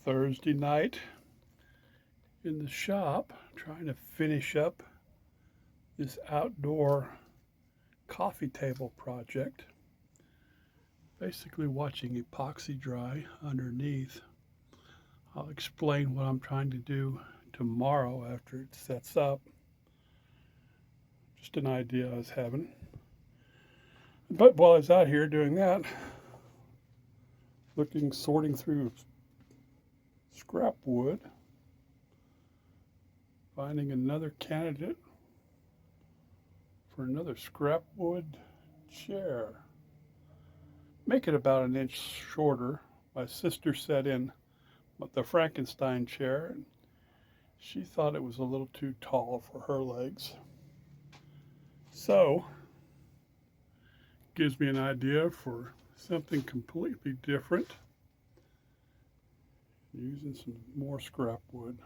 Thursday night in the shop trying to finish up this outdoor coffee table project. Basically watching epoxy dry underneath. I'll explain what I'm trying to do tomorrow after it sets up. Just an idea I was having. But while I was out here doing that, sorting through scrap wood, finding another candidate for another scrap wood chair. Make it about an inch shorter. My sister set in the Frankenstein chair, and she thought it was a little too tall for her legs. So, gives me an idea for something completely different using some more scrap wood.